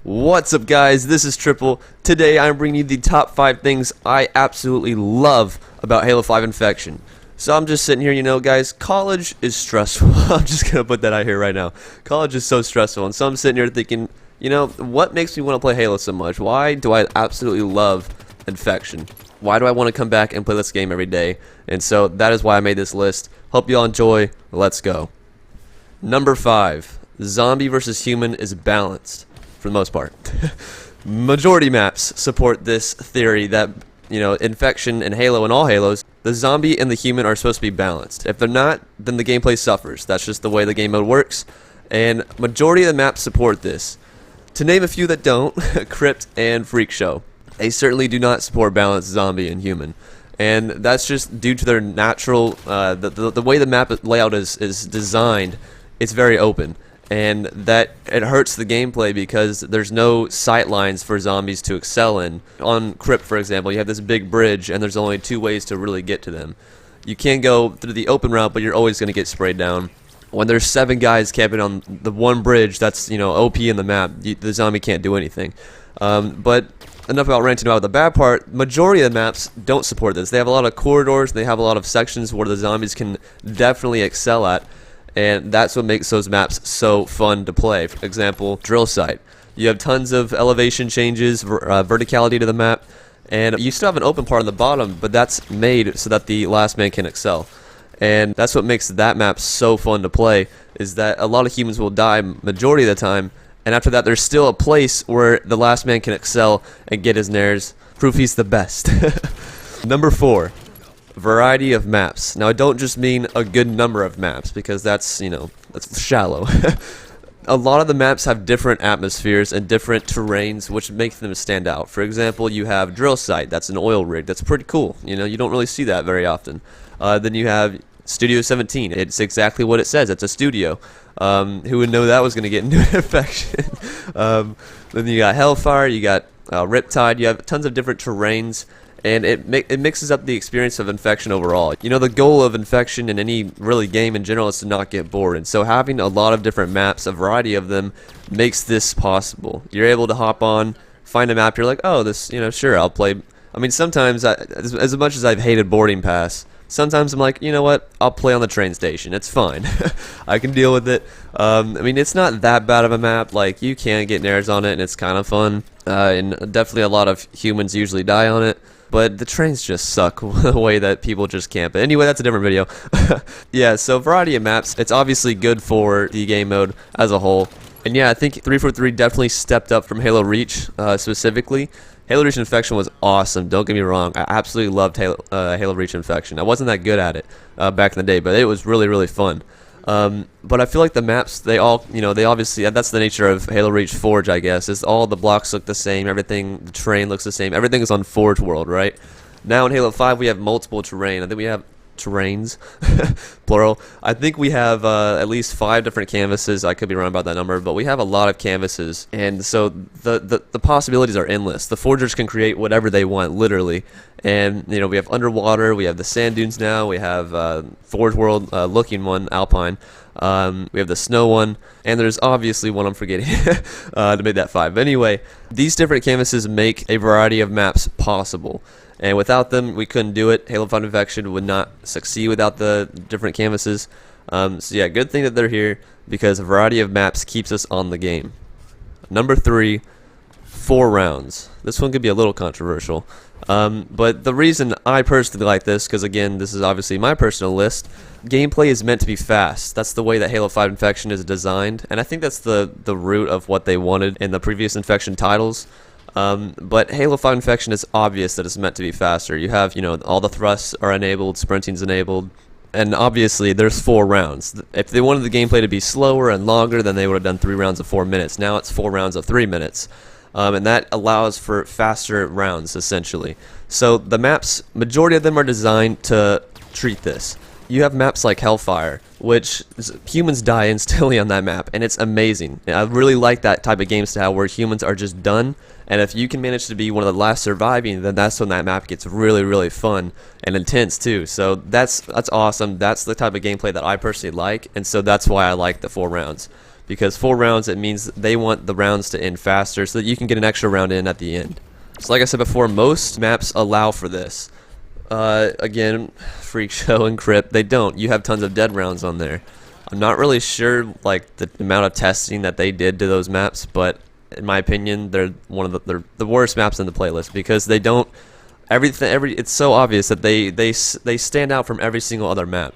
What's up, guys? This is Trypal. Today I'm bringing you the top 5 things I absolutely love about Halo 5 Infection. So I'm just sitting here, guys, college is stressful. I'm just going to put that out here right now. College is so stressful, and so I'm sitting here thinking, what makes me want to play Halo so much? Why do I absolutely love Infection? Why do I want to come back and play this game every day? And so that is why I made this list. Hope you all enjoy. Let's go. Number 5. Zombie versus human is balanced. For the most part. Majority maps support this theory that, Infection and Halo and all Halos, the zombie and the human are supposed to be balanced. If they're not, then the gameplay suffers. That's just the way the game mode works, and majority of the maps support this. To name a few that don't, Crypt and Freak Show. They certainly do not support balanced zombie and human. And that's just due to their natural, the way the map layout is designed, it's very open. And that it hurts the gameplay because there's no sight lines for zombies to excel in. On Crypt, for example, you have this big bridge and there's only 2 ways to really get to them. You can go through the open route, but you're always going to get sprayed down. When there's 7 guys camping on the one bridge that's, OP in the map, the zombie can't do anything. But enough about ranting about the bad part. Majority of the maps don't support this. They have a lot of corridors, they have a lot of sections where the zombies can definitely excel at. And that's what makes those maps so fun to play. For example, Drill Site. You have tons of elevation changes, verticality to the map, and you still have an open part on the bottom, but that's made so that the last man can excel. And that's what makes that map so fun to play, is that a lot of humans will die majority of the time, and after that there's still a place where the last man can excel and get his nares. Proof he's the best. Number 4. Variety of maps. Now I don't just mean a good number of maps, because that's, that's shallow. A lot of the maps have different atmospheres and different terrains which make them stand out. For example, you have Drill Site, that's an oil rig, that's pretty cool. You don't really see that very often. Then you have Studio 17, it's exactly what it says, it's a studio. Who would know that was going to get into an infection? Then you got Hellfire, you got Riptide, you have tons of different terrains. And it mixes up the experience of Infection overall. The goal of Infection in any really game in general is to not get bored. And so having a lot of different maps, a variety of them, makes this possible. You're able to hop on, find a map, you're like, oh, this, sure, I'll play. I mean, sometimes, as much as I've hated Boarding Pass, sometimes I'm like, you know what, I'll play on the train station. It's fine. I can deal with it. I mean, it's not that bad of a map. Like, you can get nares on it, and it's kind of fun. And definitely a lot of humans usually die on it. But the trains just suck the way that people just camp it. Anyway, that's a different video. Yeah, so variety of maps. It's obviously good for the game mode as a whole. And yeah, I think 343 definitely stepped up from Halo Reach specifically. Halo Reach Infection was awesome, don't get me wrong. I absolutely loved Halo Reach Infection. I wasn't that good at it back in the day, but it was really, really fun. But I feel like the maps, they all, they obviously, that's the nature of Halo Reach Forge, I guess, is all the blocks look the same, everything, the terrain looks the same, everything is on Forge World, right? Now in Halo 5 we have multiple terrain. I think we have terrains, plural. I think we have at least 5 different canvases. I could be wrong about that number, but we have a lot of canvases, and so the possibilities are endless. The forgers can create whatever they want, literally. And we have underwater, we have the sand dunes now, we have Forge World looking one, Alpine, we have the snow one, and there's obviously one I'm forgetting to make that 5. But anyway, these different canvases make a variety of maps possible. And without them, we couldn't do it. Halo 5 Infection would not succeed without the different canvases. So yeah, good thing that they're here, because a variety of maps keeps us on the game. Number 3, 4 rounds. This one could be a little controversial. But the reason I personally like this, because again, this is obviously my personal list, gameplay is meant to be fast. That's the way that Halo 5 Infection is designed, and I think that's the root of what they wanted in the previous Infection titles. But Halo 5 Infection is obvious that it's meant to be faster. You have, all the thrusts are enabled, sprinting's enabled, and obviously there's 4 rounds. If they wanted the gameplay to be slower and longer, then they would have done 3 rounds of 4 minutes. Now it's 4 rounds of 3 minutes. And that allows for faster rounds, essentially. So the maps, majority of them are designed to treat this. You have maps like Hellfire, which humans die instantly on that map, and it's amazing. I really like that type of game style where humans are just done, and if you can manage to be one of the last surviving, then that's when that map gets really, really fun and intense too. So that's awesome. That's the type of gameplay that I personally like, and so that's why I like the 4 rounds. because 4 rounds, it means they want the rounds to end faster so that you can get an extra round in at the end. So like I said before, most maps allow for this. Again, Freak Show and Crypt, they don't. You have tons of dead rounds on there. I'm not really sure like the amount of testing that they did to those maps, but in my opinion, they're the worst maps in the playlist because they don't it's so obvious that they stand out from every single other map.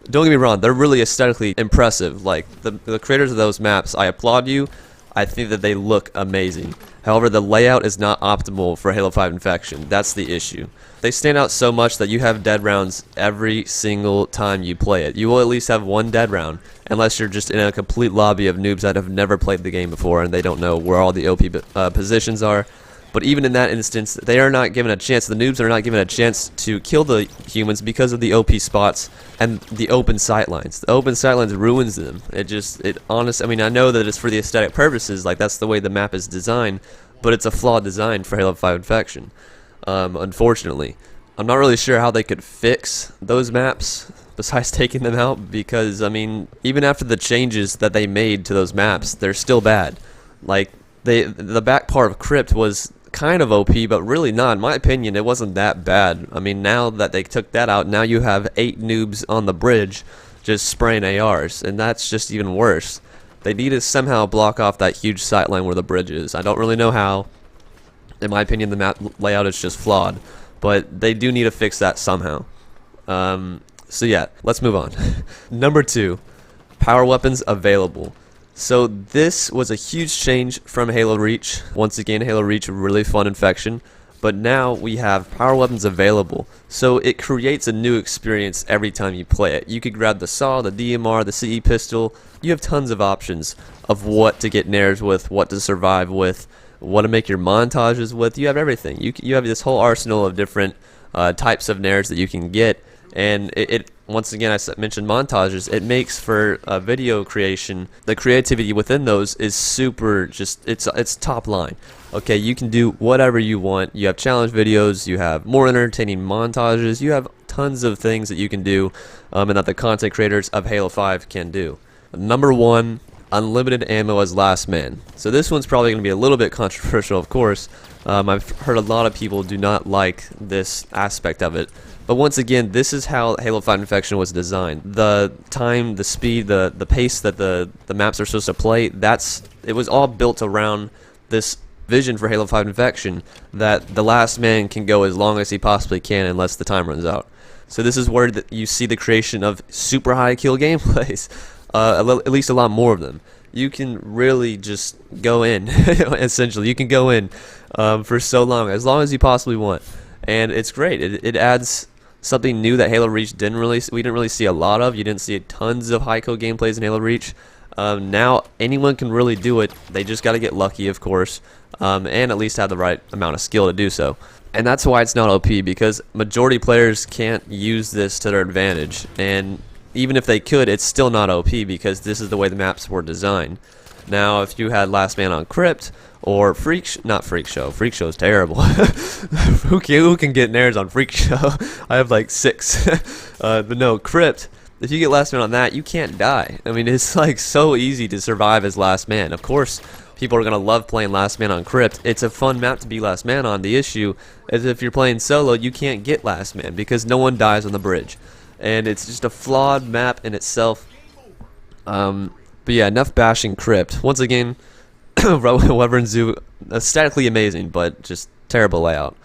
Don't get me wrong, they're really aesthetically impressive. Like the creators of those maps, I applaud you. I think that they look amazing. However, the layout is not optimal for Halo 5 Infection. That's the issue. They stand out so much that you have dead rounds every single time you play it. You will at least have one dead round, unless you're just in a complete lobby of noobs that have never played the game before and they don't know where all the OP positions are. But even in that instance, they are not given a chance. The noobs are not given a chance to kill the humans because of the OP spots and the open sightlines. The open sightlines ruins them. I mean, I know that it's for the aesthetic purposes, like that's the way the map is designed, but it's a flawed design for Halo 5 Infection. Unfortunately, I'm not really sure how they could fix those maps besides taking them out, because I mean, even after the changes that they made to those maps, they're still bad. Like the back part of Crypt was kind of OP, but really not. In my opinion, it wasn't that bad. I mean, now that they took that out, now you have 8 noobs on the bridge just spraying ARs, and that's just even worse. They need to somehow block off that huge sightline where the bridge is. I don't really know how. In my opinion, the map layout is just flawed, but they do need to fix that somehow. So yeah, let's move on. Number 2, power weapons available. So this was a huge change from Halo Reach. Once again, Halo Reach, really fun infection, but now we have power weapons available. So it creates a new experience every time you play it. You could grab the SAW, the DMR, the CE pistol. You have tons of options of what to get nares with, what to survive with, what to make your montages with. You have everything. You have this whole arsenal of different types of nares that you can get, and it once again, I mentioned montages. It makes for video creation. The creativity within those is super, it's top line. Okay, you can do whatever you want. You have challenge videos, you have more entertaining montages, you have tons of things that you can do, and that the content creators of Halo 5 can do. Number 1, unlimited ammo as last man. So this one's probably going to be a little bit controversial, of course. I've heard a lot of people do not like this aspect of it. But once again, this is how Halo 5 Infection was designed. The time, the speed, the pace that the maps are supposed to play, it was all built around this vision for Halo 5 Infection, that the last man can go as long as he possibly can unless the time runs out. So this is where you see the creation of super high kill gameplays, at least a lot more of them. You can really just go in, essentially. You can go in for so long as you possibly want. And it's great. It adds something new that Halo Reach we didn't really see a lot of. You didn't see tons of high kill gameplays in Halo Reach. Now anyone can really do it. They just got to get lucky, of course, and at least have the right amount of skill to do so. And that's why it's not OP, because majority players can't use this to their advantage. And even if they could, it's still not OP because this is the way the maps were designed. Now, if you had Last Man on Crypt or not Freak Show. Freak Show is terrible. Who can get nares on Freak Show? I have like 6. But no, Crypt. If you get Last Man on that, you can't die. I mean, it's like so easy to survive as Last Man. Of course, people are gonna love playing Last Man on Crypt. It's a fun map to be Last Man on. The issue is if you're playing solo, you can't get Last Man because no one dies on the bridge, and it's just a flawed map in itself. But yeah, enough bashing Crypt. Once again, Wyvern Zoo, aesthetically amazing, but just terrible layout.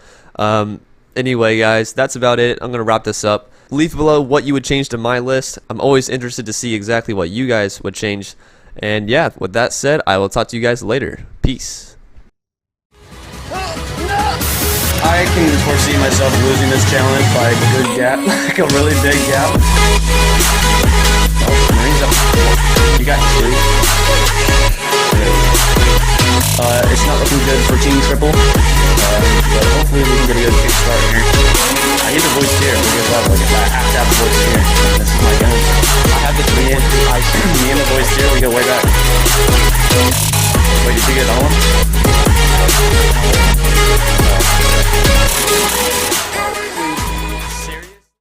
Anyway, guys, that's about it. I'm gonna wrap this up. Leave below what you would change to my list. I'm always interested to see exactly what you guys would change. And yeah, with that said, I will talk to you guys later. Peace. I can foresee myself losing this challenge by a good gap, like a really big gap. Oh, Marines up. You got 3. It's not looking good for Team Trypal, but hopefully we can get a good kickstart here. I need the voice here because I have to have the voice here. This is my gun. I have the 3 in. Me and the voice here, we go way back. Wait, did you get on one?